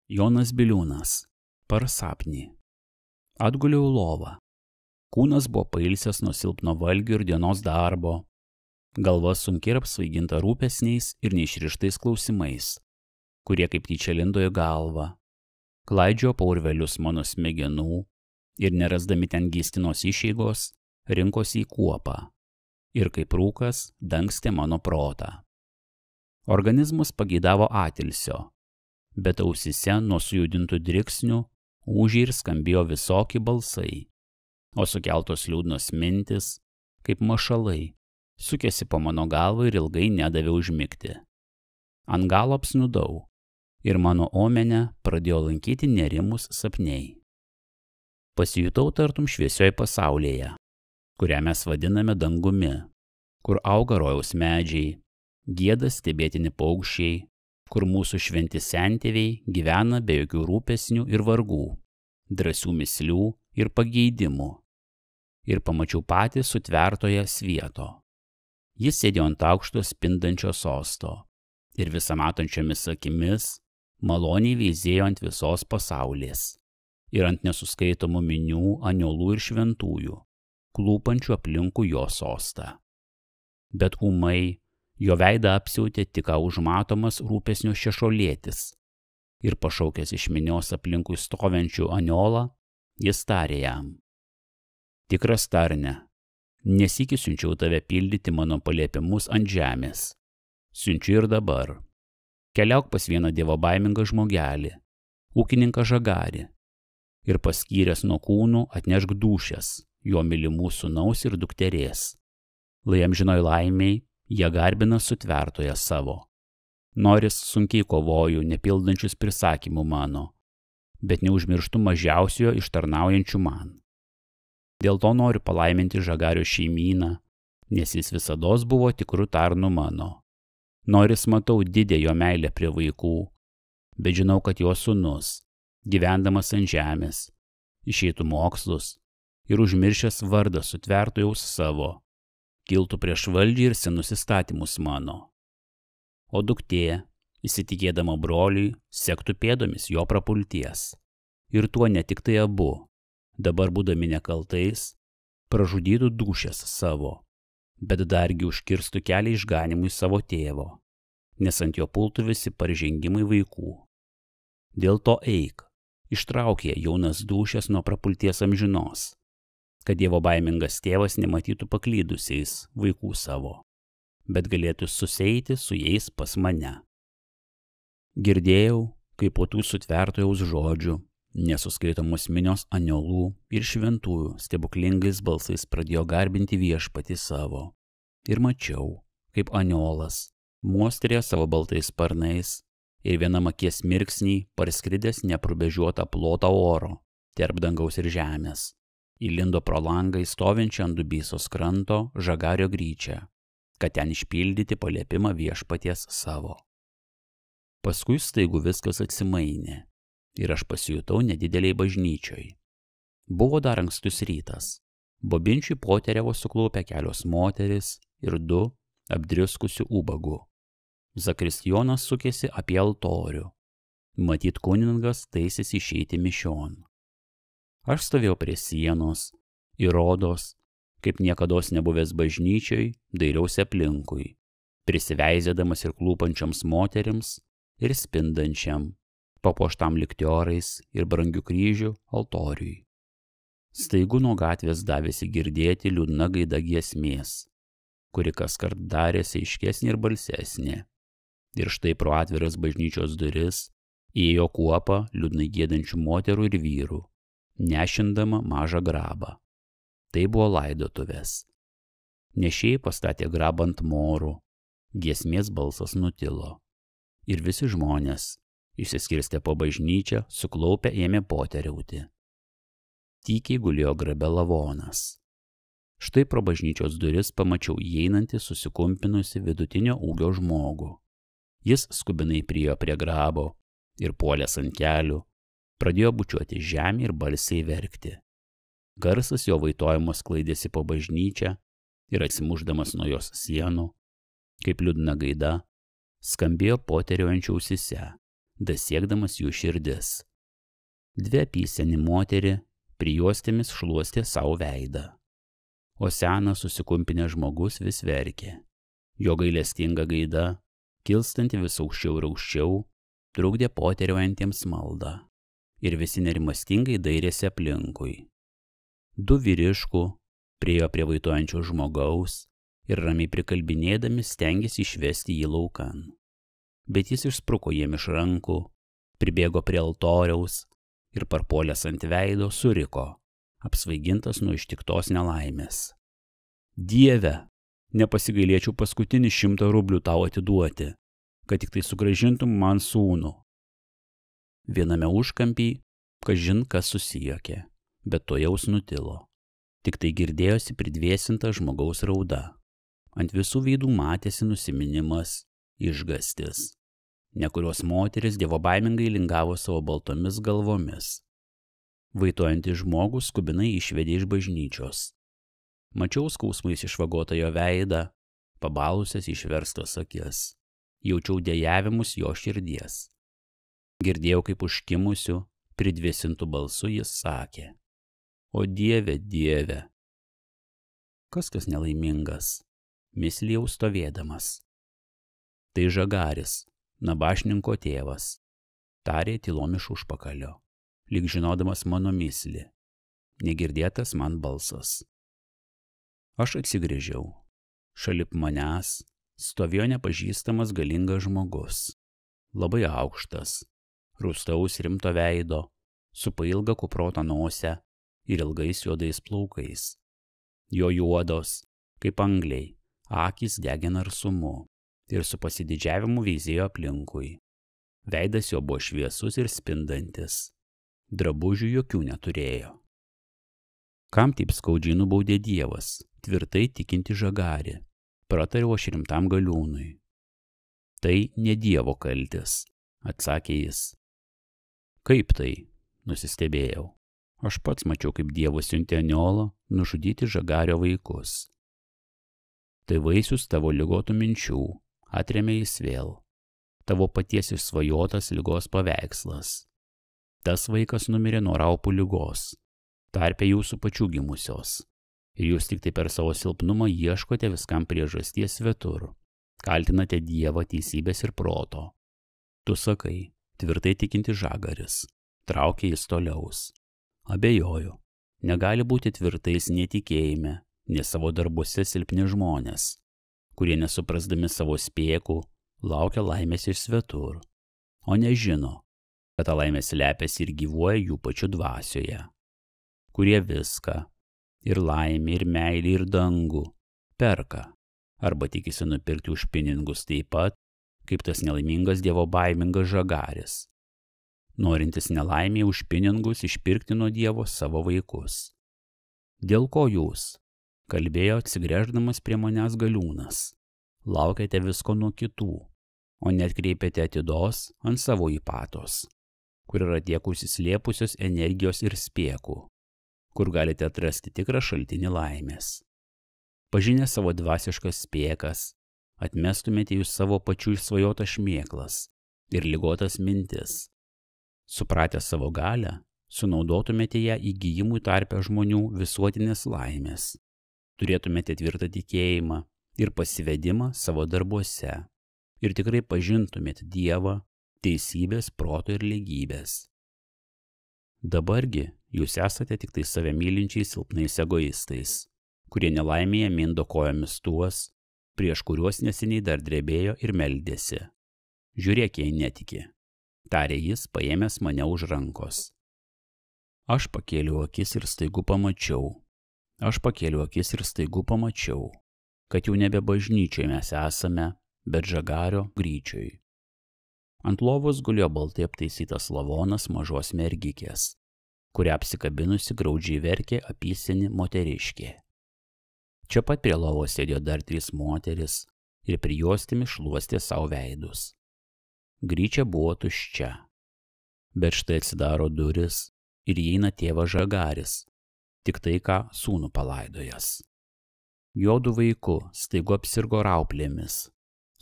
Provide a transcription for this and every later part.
Jonas Biliūnas. Parsapnį. Atguliau į lovą. Kūnas buvo pailsęs nuo silpno valgio ir dienos darbo. Galva sunkiai ir apsvaiginta rūpesniais ir neišrištais klausimais, kurie kaip tyčia lindo į galvą. Klaidžiojo po urvelius mano smegenų ir nerasdami ten gystinos išeigos, rinkosi į kuopą. Ir kaip rūkas dangstė mano protą. Organizmas pageidavo atilsio, bet ausyse nuo sujudintų driksnių ūžė ir skambėjo visokie balsai, o sukeltos liūdnos mintis, kaip mašalai, sukėsi po mano galvą ir ilgai nedavė užmigti. Ant galo apsnudau ir mano omenę pradėjo lankyti nerimus sapniai. Pasijutau tartum šviesioje pasaulyje, kurią mes vadiname dangumi, kur auga rojaus medžiai, gieda stebėtini paukščiai, kur mūsų šventi sentėviai gyvena be jokių rūpesnių ir vargų, drąsių mislių ir pageidimų. Ir pamačiau patį sutvertoje svieto. Jis sėdėjo ant aukšto spindančio sosto ir visamatančiomis akimis maloniai veizėjo ant visos pasaulės ir ant nesuskaitomų minių aniolų ir šventųjų, klūpančių aplinkui jo sostą. Bet ūmai jo veidą apsiautė tik užmatomas rūpesnio šešolėtis ir pašaukęs iš minios aplinkui stovenčių aniolą, jis tarė jam: Tikras tarne, nesykį siunčiau tave pildyti mano paliepimus ant žemės. Siunčiu ir dabar. Keliauk pas vieną dievobaimingą žmogelį, ūkininką Žagarį, ir paskyręs nuo kūnų atnešk dūšias jo mylimų sūnaus ir dukterės. Lai amžinoj laimiai jie garbina sutvertoje savo. Noris sunkiai kovoju, nepildančius prisakymų mano, bet neužmirštų mažiausiojo ištarnaujančių man. Dėl to noriu palaiminti Žagario šeimyną, nes jis visados buvo tikru tarnu mano. Noris matau didę jo meilę prie vaikų, bet žinau, kad jo sūnus, gyvendamas ant žemės, išeitų mokslus ir užmiršęs vardą sutvertojaus savo, kiltų prieš valdžią ir senus įstatymus mano. O duktė, įsitikėdama broliui, sektų pėdomis jo prapulties. Ir tuo ne tik tai abu, dabar būdami nekaltais, pražudytų dūšias savo, bet dargi užkirstų kelią išganimui savo tėvo, nes ant jo pultų visi paržengimai vaikų. Dėl to eik, ištraukė jaunas dūšias nuo prapulties amžinos, kad dievobaimingas tėvas nematytų paklydusiais vaikų savo, bet galėtų susieiti su jais pas mane. Girdėjau, kaip po tų sutvertojaus žodžių nesuskaitomos minios aniolų ir šventųjų stebuklingais balsais pradėjo garbinti viešpatį savo. Ir mačiau, kaip aniolas mostelėjo savo baltais sparnais ir vienam akies mirksnį parskridęs neprabežiuotą plotą oro, tarp dangaus ir žemės, įlindo pro langą stovinčią ant Dubysos kranto Žagario gryčią, kad ten išpildyti paliepimą viešpaties savo. Paskui staigu viskas atsimainė ir aš pasijutau nedideliai bažnyčioj. Buvo dar ankstus rytas. Bobinčiui poteriavo suklaupę kelios moteris ir 2 apdriskusių ubagų. Zakristijonas sukėsi apie altorių. Matyt, kunigas taisėsi išeiti mišion. Aš stovėjau prie sienos ir rodos, kaip niekados nebuvęs bažnyčioj, dairiausi aplinkui, prisiveizėdamas ir klūpančioms moterims ir spindančiam, papuoštam liktiorais ir brangių kryžių altoriui. Staigu nuo gatvės davėsi girdėti liūdna gaida giesmės, kuri kaskart darėsi aiškesnė ir balsesnė. Ir štai pro atviras bažnyčios duris įėjo kuopa liūdnai giedančių moterų ir vyrų, nešindama mažą grabą. Tai buvo laidotuvės. Nešėjai pastatė grabą ant morų, giesmės balsas nutilo. Ir visi žmonės, išsiskirstę po bažnyčią, suklaupę ėmė poteriauti. Tykiai gulėjo grabe lavonas. Štai pro bažnyčios duris pamačiau įeinantį susikumpinusi vidutinio ūgio žmogų. Jis skubinai priėjo prie grabo ir puolęs ant kelių, pradėjo bučiuoti žemę ir balsiai verkti. Garsas jo vaitojimo sklaidėsi po bažnyčią ir atsimušdamas nuo jos sienų, kaip liūdna gaida, skambėjo poteriaujančių ausyse, dasiekdamas jų širdis. Dvi apysenį moterį prijuostėmis šluostė savo veidą, o senas susikumpinęs žmogus vis verkė. Jo gailestinga gaida, kilstanti vis aukščiau ir aukščiau, trukdė poteriuojantiems maldą, ir visi nerimastingai dairėsi aplinkui. Du vyriškų priėjo prie vaitojančio žmogaus ir ramiai prikalbinėdami stengėsi išvesti jį laukan. Bet jis išspruko jiem iš rankų, pribėgo prie altoriaus ir parpuolęs ant veido suriko, apsvaigintas nuo ištiktos nelaimės. Dieve, nepasigailėčiau paskutinį 100 rublių tau atiduoti, kad tik tai sugrąžintum man sūnų. Viename užkampy, kažin kas susijuokė, bet tuojaus nutilo. Tik tai girdėjosi pridvėsinta žmogaus rauda. Ant visų veidų matėsi nusiminimas, išgastis. Nekurios moteris dievobaimingai lingavo savo baltomis galvomis. Vaitojantis žmogus skubinai išvedė iš bažnyčios. Mačiau skausmais išvagotą jo veidą, pabalusias išverstas akis. Jaučiau dejavimus jo širdies. Girdėjau, kaip užkimusiu, pridvėsintų balsu jis sakė: O Dieve, Dieve! Kas nelaimingas? Mislijau stovėdamas. Tai Žagaris, nabašninko tėvas, tarė tylom iš užpakalio, lyg žinodamas mano mislį, negirdėtas man balsas. Aš atsigręžiau. Šalip manęs stovėjo nepažįstamas galingas žmogus, labai aukštas, rūstaus rimto veido, su pailga kuprota nose ir ilgais juodais plaukais. Jo juodos, kaip angliai, akys degė narsumu ir su pasididžiavimu veizėjo aplinkui. Veidas jo buvo šviesus ir spindantis. Drabužių jokių neturėjo. Kam taip skaudžiai nubaudė Dievas, tvirtai tikinti Žagarį, pratariau aš rimtam galiūnui. Tai ne Dievo kaltis, atsakė jis. Kaip tai? Nusistebėjau. Aš pats mačiau, kaip Dievas siuntė aniolą nužudyti Žagario vaikus. Tai vaisius tavo ligotų minčių, atrėmė jis vėl. Tavo paties išsvajotas ligos paveikslas. Tas vaikas numirė nuo raupų ligos, tarpe jūsų pačių gimusios. Ir jūs tik tai per savo silpnumą ieškote viskam priežasties svetur. Kaltinate Dievą teisybės ir proto. Tu sakai, tvirtai tikinti Žagaris, traukė jis toliaus. Abejoju, negali būti tvirtais netikėjime, nes savo darbuose silpni žmonės, kurie nesuprasdami savo spėkų, laukia laimės iš svetur, o nežino, kad ta laimė slepiasi ir gyvuoja jų pačių dvasioje, kurie viską, ir laimę, ir meilę, ir dangų, perka, arba tikisi nupirkti už pinigus taip pat, kaip tas nelaimingas dievobaimingas Žagaris, norintis nelaimėje už pinigus išpirkti nuo Dievo savo vaikus. Dėl ko jūs, kalbėjo atsigręždamas prie manęs galiūnas, laukiate visko nuo kitų, o net kreipiate atidos ant savo įpatos, kur yra tiek užsislėpusios energijos ir spėkų, kur galite atrasti tikrą šaltinį laimės. Pažinę savo dvasiškas spėkas, atmestumėte jūs savo pačių išsvajotas šmėklas ir ligotas mintis. Supratę savo galią, sunaudotumėte ją įgijimui tarpe žmonių visuotinės laimės. Turėtumėte tvirtą tikėjimą ir pasivedimą savo darbuose ir tikrai pažintumėte Dievą, teisybės, proto ir lygybės. Dabargi jūs esate tik tai save mylinčiais silpnais egoistais, kurie nelaimėje mindo kojomis tuos, prieš kuriuos neseniai dar drebėjo ir meldėsi. Žiūrėk, jei netiki, tarė jis, paėmęs mane už rankos. Aš pakėliau akis ir staigu pamačiau, kad jau nebe bažnyčiai mes esame, bet Žagario gryčioj. Ant lovos gulėjo baltai aptaisytas lavonas mažos mergikės, kurią apsikabinusi graudžiai verkė apysenį moteriškė. Čia pat prie lovos sėdėjo dar 3 moteris ir prijuostėmi šluostė savo veidus. Gryčia buvo tuščia, bet štai atsidaro duris ir įeina tėvas Žagaris, tik tai ką sūnų palaidojęs. Jodų vaiku staigu apsirgo rauplėmis,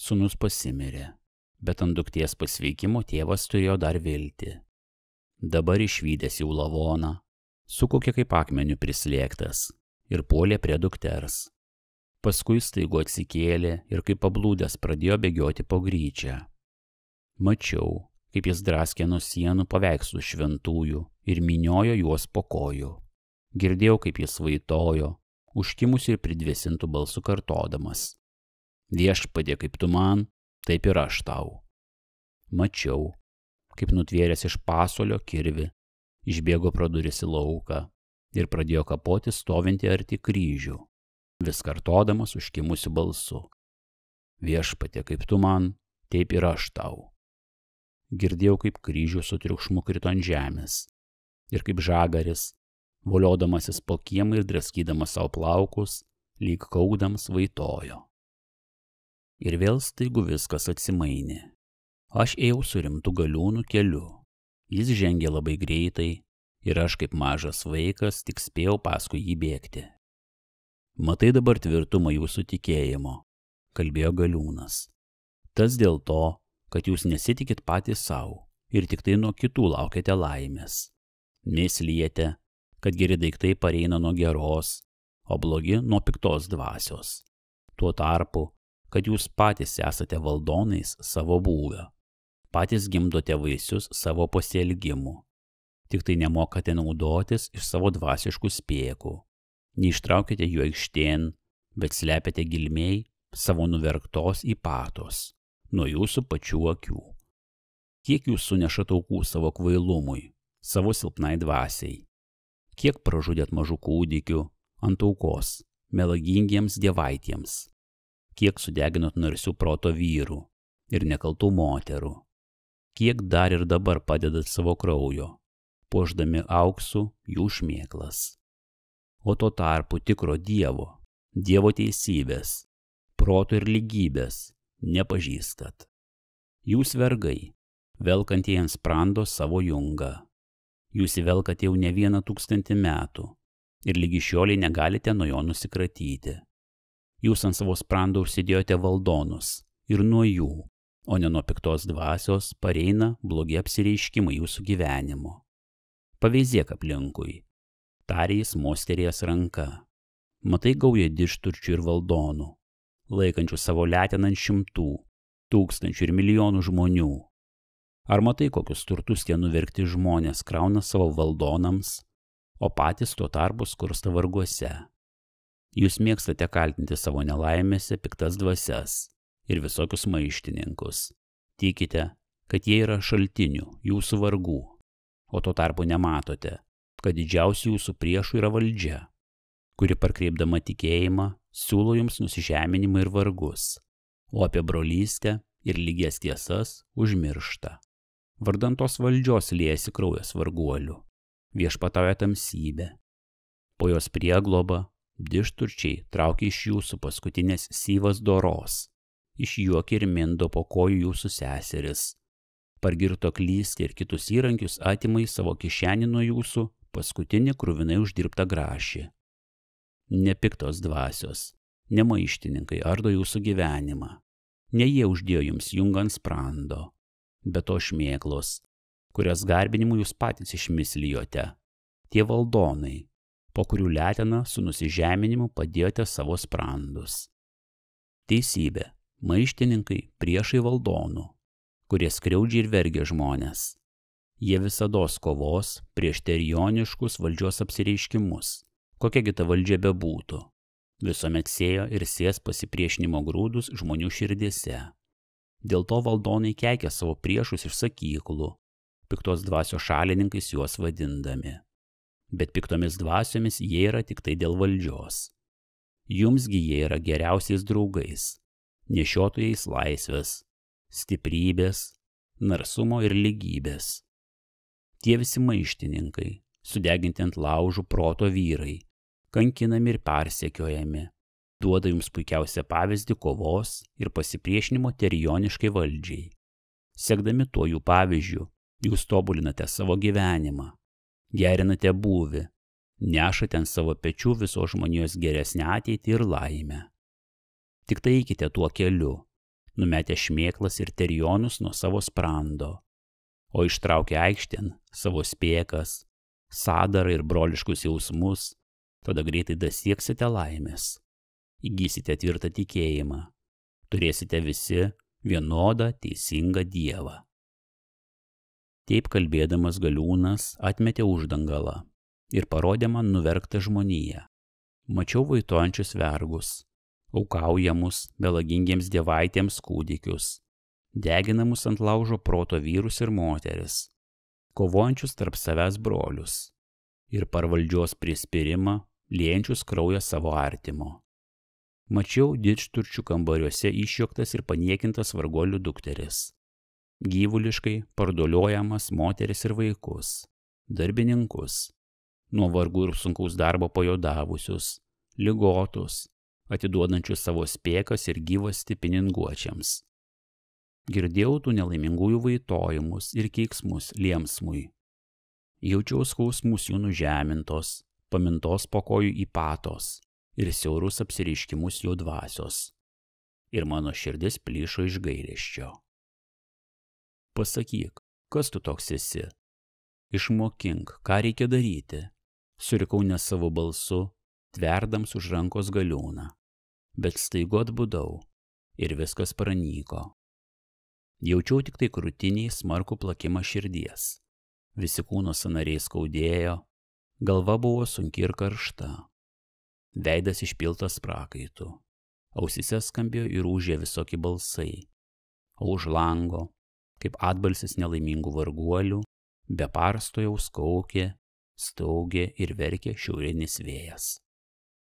sūnus pasimirė, bet ant duktės pasveikimo tėvas turėjo dar viltį. Dabar išvydęs jau lavoną, sukokė kaip akmeniu prislėgtas ir puolė prie dukters. Paskui staigu atsikėlė ir kaip pablūdęs pradėjo bėgioti po gryčią. Mačiau, kaip jis draskė nuo sienų paveikslų šventųjų ir miniojo juos po kojų. Girdėjau, kaip jis vaitojo, užkimusi ir pridvėsintų balsų kartodamas: Viešpatie, kaip tu man, taip ir aš tau. Mačiau, kaip nutvėręs iš pasolio kirvį, išbėgo pro duris į lauką ir pradėjo kapoti stovintį arti kryžių, vis kartodamas užkimusiu balsu: Viešpatie, kaip tu man, taip ir aš tau. Girdėjau, kaip kryžius su triukšmu krito ant žemės ir kaip žagaris, voliodamasis po kiemą ir draskydamas savo plaukus, lyg kaukdams vaitojo. Ir vėl staigu viskas atsimainė. Aš ėjau su rimtu galiūnu keliu. Jis žengė labai greitai ir aš kaip mažas vaikas tik spėjau paskui jį bėgti. Matai dabar tvirtumą jūsų tikėjimo, kalbėjo galiūnas. Tas dėl to, kad jūs nesitikit patys savo ir tik tai nuo kitų laukiate laimės. Nesliejate, kad geri daiktai pareina nuo geros, o blogi nuo piktos dvasios. Tuo tarpu, kad jūs patys esate valdonais savo būvio. Patys gimdote vaisius savo pasielgimų. Tik tai nemokate naudotis iš savo dvasiškų spėkų. Neištraukite jų aikštėn, bet slepiate gilmiai savo nuverktos įpatos nuo jūsų pačių akių. Kiek jūs sunešat aukų savo kvailumui, savo silpnai dvasiai? Kiek pražudėt mažų kūdikių ant aukos melagingiems dievaitiems? Kiek sudeginot narsių proto vyrų ir nekaltų moterų? Kiek dar ir dabar padedat savo kraujo, puošdami auksu jų šmėklas? O tuo tarpu tikro Dievo teisybės, proto ir lygybės nepažįstat. Jūs vergai, velkantieji ant sprando savo jungą. Jūs įvelkat jau ne 1000 metų ir lygi šioliai negalite nuo jo nusikratyti. Jūs ant savo sprando užsidėjote valdonus ir nuo jų, o ne nuo piktos dvasios, pareina blogi apsireiškimai jūsų gyvenimo. Paveizėk aplinkui, tarė jis mostelėjęs ranka. Matai gaują didžturčių ir valdonų, laikančių savo leteną ant 100, 1000 ir milijonų žmonių. Ar matai, kokius turtus tie nuverkti žmonės krauna savo valdonams, o patys tuo tarpu skursta varguose? Jūs mėgstate kaltinti savo nelaimėse piktas dvasias ir visokius maištininkus. Tikite, kad jie yra šaltinių jūsų vargų, o tuo tarpu nematote, kad didžiausių jūsų priešų yra valdžia, kuri parkreipdama tikėjimą siūlo jums nusižeminimą ir vargus, o apie brolystę ir lygias tiesas užmiršta. Vardan tos valdžios liejasi kraujas varguolių, viešpatauja tamsybė. Po jos prieglobą didžturčiai traukia iš jūsų paskutinės syvas doros, išjuokia ir mindo po kojų jūsų seseris. Pargirto klysti ir kitus įrankius atima į savo kišenį nuo jūsų paskutinį kruvinai uždirbtą grašį. Nepiktos dvasios, ne maištininkai ardo jūsų gyvenimą. Ne jie uždėjo jums jungą ant sprando, bet to šmėklos, kurias garbinimu jūs patys išmislijote. Tie valdonai, po kurių leteną su nusižeminimu padėjote savo sprandus. Teisybė, maištininkai priešai valdonų, kurie skriaudžia ir vergia žmonės. Jie visados kovos prieš terioniškus valdžios apsireiškimus, kokiagi ta valdžia bebūtų. Visuomet sėjo ir sės pasipriešinimo grūdus žmonių širdyse. Dėl to valdonai keikia savo priešus iš sakyklų, piktos dvasios šalininkais juos vadindami. Bet piktomis dvasiomis jie yra tik tai dėl valdžios. Jumsgi jie yra geriausiais draugais, nešiotojais laisvės, stiprybės, narsumo ir lygybės. Tie visi maištininkai, sudeginti ant laužų proto vyrai, kankinami ir persekiojami, duoda jums puikiausią pavyzdį kovos ir pasipriešinimo terioniškai valdžiai. Sekdami tuo jų pavyzdžiu, jūs tobulinate savo gyvenimą, gerinate būvį, nešate ant savo pečių visos žmonijos geresnę ateitį ir laimę. Tik tai eikite tuo keliu, numetę šmėklas ir terionus nuo savo sprando, o ištraukę aikštėn savo spėkas, sadarą ir broliškus jausmus, tada greitai dasieksite laimės, įgysite tvirtą tikėjimą, turėsite visi vienodą teisingą Dievą. Taip kalbėdamas Galiūnas atmetė uždangalą ir parodė man nuverktą žmoniją. Mačiau vaitojančius vergus, aukaujamus melagingiems dievaitėms kūdikius, deginamus ant laužo proto vyrus ir moteris, kovojančius tarp savęs brolius ir per valdžios prispirimą liejančius kraują savo artimo. Mačiau didžturčių kambariuose išjuoktas ir paniekintas varguolių dukteris, gyvuliškai pardoliojamas moteris ir vaikus, darbininkus, nuo vargų ir sunkaus darbo pajodavusius, ligotus, atiduodančius savo spėkas ir gyvastį pininguočiams. Girdėjau tų nelaimingųjų vaitojimus ir keiksmus liemsmui. Jaučiau skausmus jų nužemintos, pamintos po kojų įpatos ir siaurus apsireiškimus jų dvasios. Ir mano širdis plyšo iš gailesčio. Pasakyk, kas tu toks esi? Išmokink, ką reikia daryti. Surikau ne savo balsu, tverdams už rankos Galiūną. Bet staigu atbudau ir viskas pranyko. Jaučiau tik tai krūtiniai smarkų plakimą širdies. Visi kūno sąnariai skaudėjo, galva buvo sunki ir karšta. Veidas išpiltas prakaitų. Ausyse skambėjo ir ūžė visokie balsai. O už lango, kaip atbalsis nelaimingų varguolių, be parstojaus kaukė, staugė ir verkė šiaurinis vėjas.